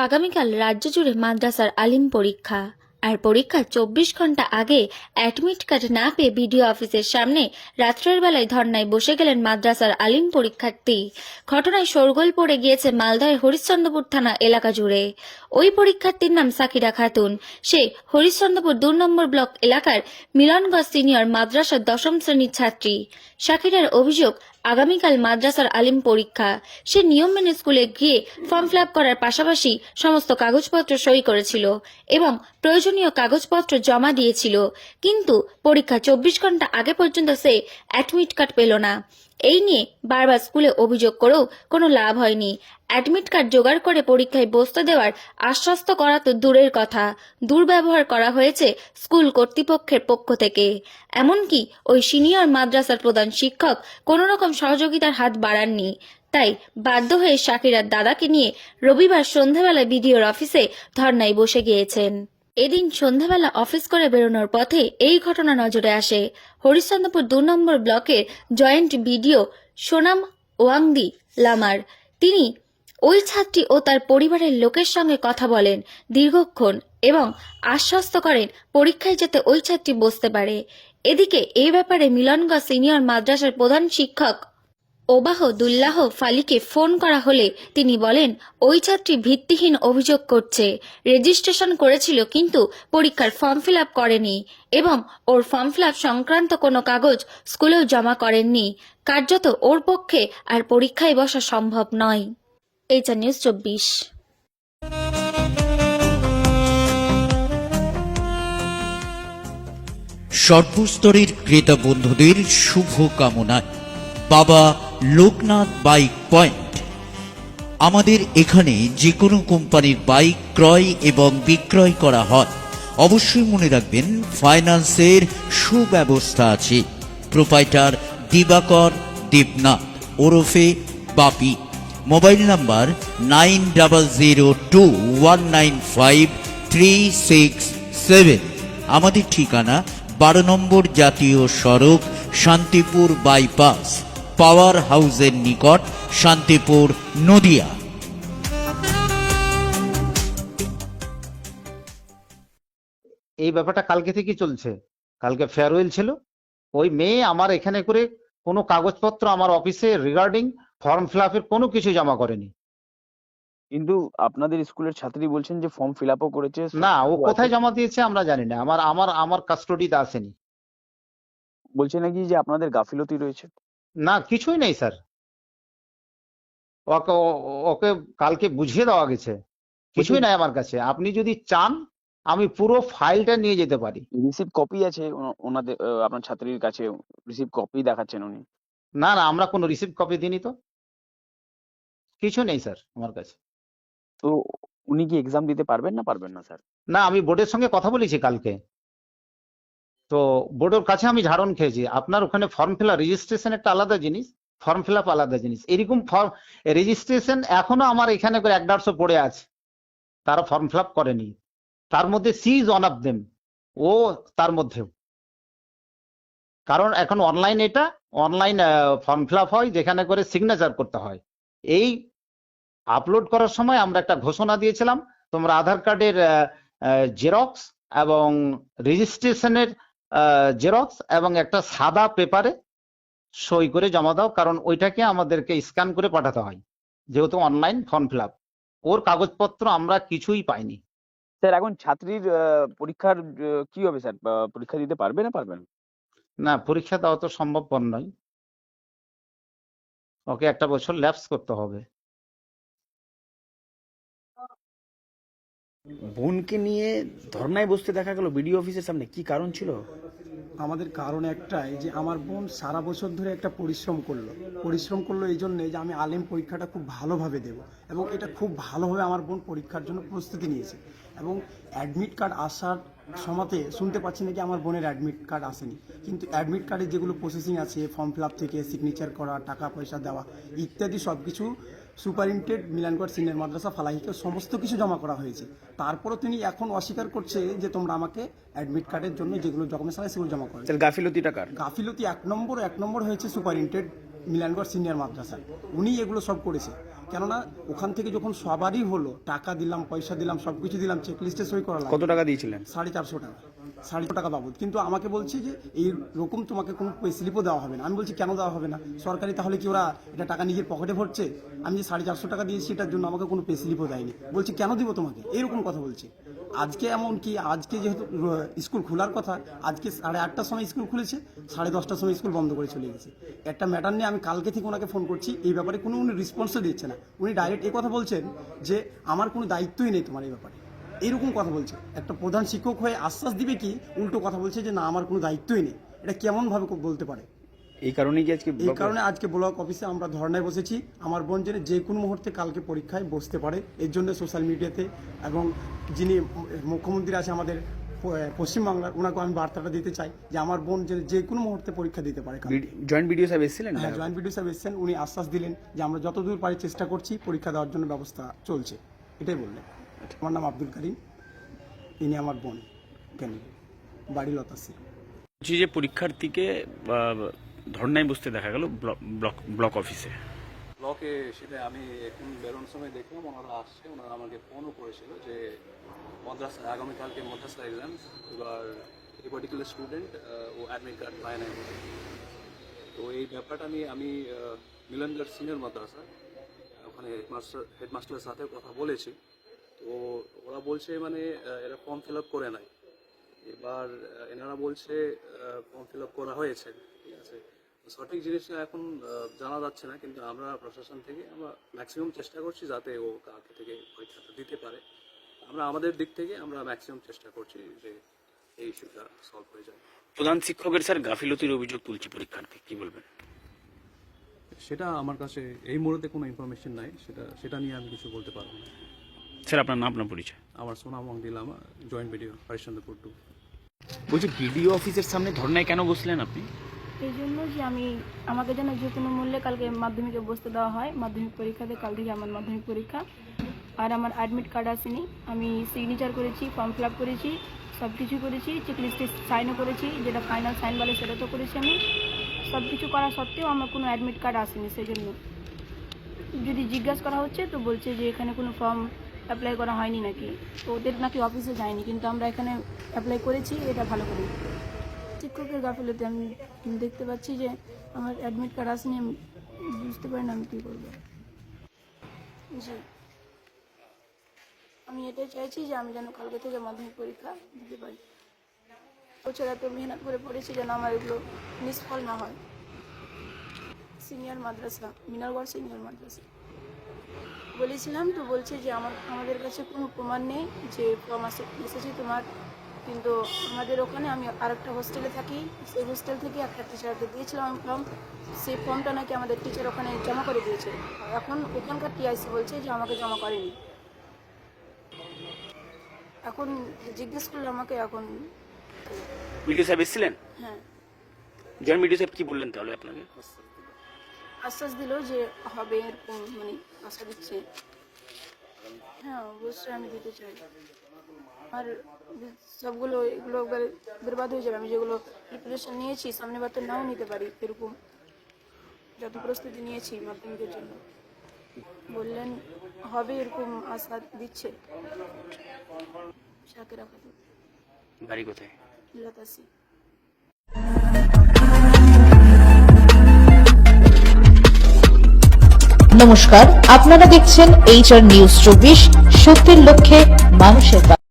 আগামীকাল রাজ্য জুড়ে মাদ্রাসার আলিম পরীক্ষা। আর পরীক্ষার 24 ঘন্টা আগে অ্যাডমিট কার্ড না পেয়ে বিডিও অফিসের সামনে রাত্রের বেলায় ধর্নায় বসে গেলেন মাদ্রাসার আলিম পরীক্ষার্থী। ঘটনায় শোরগোল পড়ে গিয়েছে মালদহের হরিশ্চন্দ্রপুর থানা এলাকা জুড়ে। ওই পরীক্ষার্থীর নাম সাকিরা খাতুন। সে হরিশ্চন্দ্রপুর 2 নম্বর ব্লক এলাকার মিলনগঞ্জ সিনিয়র মাদ্রাসার 10ম শ্রেণীর ছাত্রী। সাকিরার অভিযোগ, আগামীকাল মাদ্রাসার আলিম পরীক্ষা। সে নিয়ম মেনে স্কুলে গিয়ে ফর্ম ফিল আপ করার পাশাপাশি সমস্ত কাগজপত্র সই করেছিল এবং প্রয়োজনীয় কাগজপত্র জমা দিয়েছিল, কিন্তু পরীক্ষা 24 ঘন্টা আগে পর্যন্ত সে অ্যাডমিট কার্ড পেল না। এই নিয়ে বারবার স্কুলে অভিযোগ করেও কোনো লাভ হয়নি। অ্যাডমিট কার্ড জোগাড় করে পরীক্ষায় বসতে দেওয়ার আশ্বস্ত করা তো দূরের কথা, দুর্ব্যবহার করা হয়েছে স্কুল কর্তৃপক্ষের পক্ষ থেকে। এমনকি ওই সিনিয়র মাদ্রাসার প্রধান শিক্ষক কোনো রকম সহযোগিতার হাত বাড়াননি। তাই বাধ্য হয়ে সাকিরার দাদাকে নিয়ে রবিবার সন্ধ্যাবেলায় বিডিওর অফিসে ধর্নায় বসে গিয়েছেন। এদিন সন্ধ্যাবেলা অফিস করে বেরোনোর পথে এই ঘটনা নজরে আসে। হরিশ্চন্দ্রপুর 2 নম্বর ব্লকের জয়েন্ট বিডিও সোনাম ওয়াংদি লামার। তিনি ওই ছাত্রী ও তার পরিবারের লোকের সঙ্গে কথা বলেন দীর্ঘক্ষণ এবং আশ্বস্ত করেন পরীক্ষায় যাতে ওই ছাত্রী বসতে পারে। এদিকে এই ব্যাপারে মিলনগঞ্জ সিনিয়র মাদ্রাসার প্রধান শিক্ষক ওবাহদুল্লাহ ফালিকে ফোন করা হলে তিনি বলেন ওই ছাত্রী ভিত্তিহীন অভিযোগ করছে। রেজিস্ট্রেশন করেছিল কিন্তু পরীক্ষার ফর্ম ফিল আপ করেনি এবং ওর ফর্ম ফিল আপ সংক্রান্ত কোনো কাগজ স্কুলেও জমা করেননি। কার্যত ওর পক্ষে আর পরীক্ষায় বসা সম্ভব নয়। HR news 24। সর্বস্তরের ক্রেতা বন্ধুদের শুভ কামনায় বাবা লোকনাথ বাইক পয়েন্ট। আমাদের এখানে যে কোনো কোম্পানির বাইক ক্রয় এবং বিক্রয় করা হয়। অবশ্যই মনে রাখবেন ফাইন্যান্সের সুব্যবস্থা আছে। প্রোপাইটার দিবাকর দেবনাথ ওরফে বাপি। Mobile number 9002195367। আমাদের ঠিকানা 12 নম্বর জাতীয় সড়ক, শান্তিপুর বাইপাস, পাওয়ার হাউসের নিকট, শান্তিপুর, নদিয়া। এই ব্যাপারটা কালকে থেকে চলছে। কালকে ফেয়ারওয়েল ছিল, ওই মেয়ে আমার এখানে করে কোনো কাগজপত্র আমার অফিসে রিগার্ডিং ফর্ম ফিল আপের কোনো কিছু জমা করেনি। কিন্তু আপনাদের স্কুলের ছাত্রী বলছেন যে ফর্ম ফিল আপও করেছে। না, ও কোথায় জমা দিয়েছে আমরা জানি না, আমার আমার আমার কাস্টডিতে আসেনি। বলছে নাকি যে আপনাদের গাফিলতি রয়েছে। না, কিছুই নেই স্যার। ওকে ওকে কালকে বুঝিয়ে দেওয়া গেছে, কিছুই নাই আমার কাছে। আপনি যদি চান আমি পুরো ফাইলটা নিয়ে যেতে পারি। রিসিভ কপি আছে ওনাদের, আপনার ছাত্রীর কাছে রিসিভ কপি দেখাচ্ছেন উনি। না না, আমরা কোনো রিসিপ্ট কপি দিইনি তো, কিছু নেই স্যার আমার কাছে। তো উনি কি এক্সাম দিতে পারবেন না পারবেন না স্যার? না, আমি বোর্ডের সঙ্গে কথা বলেছি কালকে, তো বোর্ডের কাছে আমি ঝাড়ন খেয়েছি। আপনার ওখানে ফর্ম ফিল আপ, রেজিস্ট্রেশন একটা আলাদা জিনিস, ফর্ম ফিল আপ আলাদা জিনিস। এরকম ফর্ম রেজিস্ট্রেশন এখনো আমার এখানে করে 150 পড়ে আছে, তারা ফর্ম ফিল আপ করেনি। তার মধ্যে she is one of them, ও তার মধ্যেও। কারণ এখন অনলাইন, এটা অনলাইন ফর্ম ফিল আপ হয় যেখানে করে সিগনেচার করতে হয়। এই আপলোড করার সময় আমরা একটা ঘোষণা দিয়েছিলাম, তোমরা আধার কার্ডের জেরক্স এবং রেজিস্ট্রেশনের জেরক্স এবং একটা সাদা পেপারে সই করে জমা দাও, কারণ ওইটাকে আমাদেরকে স্ক্যান করে পাঠাতে হয় যেহেতু অনলাইন ফর্ম ফিল আপ। ওর কাগজপত্র আমরা কিছুই পাইনি। স্যার এখন ছাত্রীর পরীক্ষার কি হবে স্যার? পরীক্ষা দিতে পারবে না পারবেন? না, পরীক্ষা দেওয়া তো সম্ভবপর নয়, ওকে 1 বছর ল্যাপস করতে হবে। বোনকে নিয়ে ধর্নায় বসতে দেখা গেল বিডিও অফিসের সামনে, কি কারণ ছিল? আমাদের কারণ একটাই যে আমার বোন সারা বছর ধরে একটা পরিশ্রম করলো এই জন্যে যে আমি আলিম পরীক্ষাটা খুব ভালোভাবে দেব, এবং এটা খুব ভালোভাবে আমার বোন পরীক্ষার জন্য প্রস্তুতি নিয়েছে। এবং অ্যাডমিট কার্ড আসার সময়তে শুনতে পাচ্ছি নাকি আমার বোনের অ্যাডমিট কার্ড আসেনি, কিন্তু অ্যাডমিট কার্ডের যেগুলো প্রসেসিং আছে, ফর্ম ফিল আপ থেকে সিগনেচার করা, টাকা পয়সা দেওয়া ইত্যাদি সব কিছু সুপারিনটেন্ডেন্ট মিলনগঞ্জ সিনিয়র মাদ্রাসা ফালাহিকে সমস্ত কিছু জমা করা হয়েছে। তারপরও তিনি এখন অস্বীকার করছে যে তোমরা আমাকে অ্যাডমিট কার্ডের জন্য যেগুলো ডকুমেন্টস আছে সেগুলো জমা করো। তাহলে গাফিলতিটা কার? গাফিলতি এক নম্বর হয়েছে সুপারিনটেন্ডেন্ট মিলনগঞ্জ সিনিয়র মাদ্রাসা, উনি এগুলো সব করেছে। কেননা ওখান থেকে যখন সবারই হলো, টাকা দিলাম, পয়সা দিলাম, সবকিছু দিলাম, চেক লিস্টে সই করা কত টাকা দিয়েছিলেন? 450 টাকা, 450 টাকা বাবদ। কিন্তু আমাকে বলছে যে এই রকম তোমাকে কোনো পে স্লিপও দেওয়া হবে না। আমি বলছি কেন দেওয়া হবে না, সরকারি তাহলে কি ওরা এটা টাকা নিজের পকেটে ভরছে? আমি যে 450 টাকা দিয়েছি এটার জন্য আমাকে কোনো পে স্লিপও দেয়নি। বলছি কেন দিব তোমাকে, এইরকম কথা বলছে। আজকে এমন কি, আজকে যেহেতু স্কুল খোলার কথা, আজকে 8:30টার সময় স্কুল খুলেছে, 10:30টার সময় স্কুল বন্ধ করে চলে গেছে। একটা ম্যাটার নিয়ে আমি কালকে থেকে ওনাকে ফোন করছি, এই ব্যাপারে কোনো উনি রেসপন্সও দিচ্ছে না। উনি ডাইরেক্ট এই কথা বলছেন যে আমার কোনো দায়িত্বই নেই তোমার এই ব্যাপারে, এইরকম কথা বলছে। একটা প্রধান শিক্ষক হয়ে আশ্বাস দিবে কি, উল্টো কথা বলছে যে না আমার কোনো দায়িত্বই নেই। এটা কেমন ভাবে বলতে পারে? এই কারণেই কি আজকে এই কারণে আজকে ব্লক অফিসে আমরা ধর্নায় বসেছি। আমার বোন যেন যে কোনো মুহূর্তে কালকে পরীক্ষায় বসতে পারে, এর জন্য সোশ্যাল মিডিয়াতে এবং যিনি মুখ্যমন্ত্রী আছে আমাদের পশ্চিমবাংলার, ওনাকে আমি বার্তাটা দিতে চাই যে আমার বোন যে কোনো মুহূর্তে পরীক্ষা দিতে পারে। জয়েন্ট বিডিও সাহেব এসেছিলেন? হ্যাঁ, জয়েন্ট বিডিও সাহেব এসেছেন, উনি আশ্বাস দিলেন যে আমরা যতদূর পারি চেষ্টা করছি, পরীক্ষা দেওয়ার জন্য ব্যবস্থা চলছে, এটাই বললেন। আমার নাম আব্দুল করিম, ইনি আমার বোন, কেন বাড়ি লতাসি। বলছি যে পরীক্ষার্থীকে ধর্নায় বসতে দেখা গেল ব্লক অফিসে। ব্লকে সেটা আমি এখন বেরোনোর সময় দেখলাম ওনারা আসছে, ওনারা আমাকে ফোনও করেছিল যে মাদ্রাসা আগামীকালকে মাদ্রাসা এক্সাম, এবার এই পার্টিকুলার স্টুডেন্ট ও অ্যাডমিট কার্ড পায় না। তো এই ব্যাপারটা নিয়ে আমি মিলনগড় সিনিয়র মাদ্রাসা ওখানে হেডমাস্টারের সাথে কথা বলেছি। তো ওরা বলছে মানে এরা ফর্ম ফিল আপ করে নাই, এবার এনারা বলছে ফর্ম ফিল আপ করা হয়েছে। ঠিক আছে, সঠিক জিনিসটা এখন জানা যাচ্ছে না, কিন্তু আমরা প্রশাসন থেকে আমরা ম্যাক্সিমাম চেষ্টা করছি যাতে ও কালকে থেকে পরীক্ষাটা দিতে পারে। আমরা আমাদের দিক থেকে আমরা ম্যাক্সিমাম চেষ্টা করছি যে এই ইস্যুটা সলভ হয়ে যায়। প্রধান শিক্ষকের স্যার গাফিলতির অভিযোগ তুলছে পরীক্ষার্থী, কি বলবেন? সেটা আমার কাছে এই মুহূর্তে কোনো ইনফরমেশন নাই, সেটা নিয়ে আমি কিছু বলতে পারবো না। স্যার আপনার নাম, আপনার পরিচয়? আমার সোনাম দিলাম, জয়েন্ট ভিডিও হরিশ্চন্দ্রপুর 2। বলছি বিডিও অফিসের সামনে ধর্নায় কেন বসলেন আপনি? এই জন্য যে আমাকে যেন যে কোনো মূল্যে কালকে মাধ্যমিকে বসতে দেওয়া হয়। মাধ্যমিক পরীক্ষাতে কাল থেকে আমার মাধ্যমিক পরীক্ষা, আর আমার অ্যাডমিট কার্ড আসেনি। আমি সিগনেচার করেছি, ফর্ম ফিল আপ করেছি, সব কিছু করেছি, চেক লিস্টে সাইনও করেছি, যেটা ফাইনাল সাইন বলে সেটা তো করেছি আমি। সব কিছু করা সত্ত্বেও আমার কোনো অ্যাডমিট কার্ড আসেনি। সেই জন্য যদি জিজ্ঞাসা করা হচ্ছে তো বলছে যে এখানে কোনো ফর্ম অ্যাপ্লাই করা হয়নি নাকি, তো ওদের নাকি অফিসে যায়নি, কিন্তু আমরা এখানে অ্যাপ্লাই করেছি, এটা ভালো করে। শিক্ষকের গাফিলতি আমি দেখতে পাচ্ছি যে আমার অ্যাডমিট কার্ড আসেনি, আমি বুঝতে পারি না আমি কী করবো। জি, আমি এটাই চাইছি যে আমি যেন কালকে থেকে মাধ্যমিক পরীক্ষা দিতে পারি। বছর এত মেহনত করে পড়েছি যেন আমার এগুলো নিষ্ফল না হয়। সিনিয়র মাদ্রাসা, মিনালগড় সিনিয়র মাদ্রাসা বলেছিলাম, তো বলছে যে আমাদের কাছে কোনো প্রমাণ নেই যে ফর্ম এসেছে তোমার, কিন্তু আমাদের ওখানে আমি আরেকটা হোস্টেলে থাকি, সেই হোস্টেল থেকে একটা টিচারকে দিয়েছিলাম আমি ফর্ম, সেই ফর্মটা নাকি আমাদের টিচার ওখানে জমা করে দিয়েছে। এখন ওখানকার টিআইসি বলছে যে আমাকে জমা করেনি। এখন জিজ্ঞেস করলে আমাকে এখন বিডিও সাহেব এসেছিলেন? হ্যাঁ, জয়েন্ট বিডিও সাহেব কি বললেন তাহলে আপনাকে? আশ্বাস দিল যে হবে, এরকম মানে আশা দিচ্ছে। হ্যাঁ, অবশ্যই আমি দিতে চাই। আর সবগুলো এগুলো বরবাদ হয়ে যাবে। আমি যেগুলো প্রিপারেশন নিয়েছি সামনে বার তো নাও নিতে পারি, এরকম যত প্রস্তুতি নিয়েছি মাধ্যমিকের জন্য। বললেন হবে, এরকম আশা দিচ্ছে। শাকেরা খাতুন, বাড়ি কোথায়? লতাসি। নমস্কার, আপনারা দেখছেন HR নিউজ 24, সত্যের লক্ষ্যে মানুষের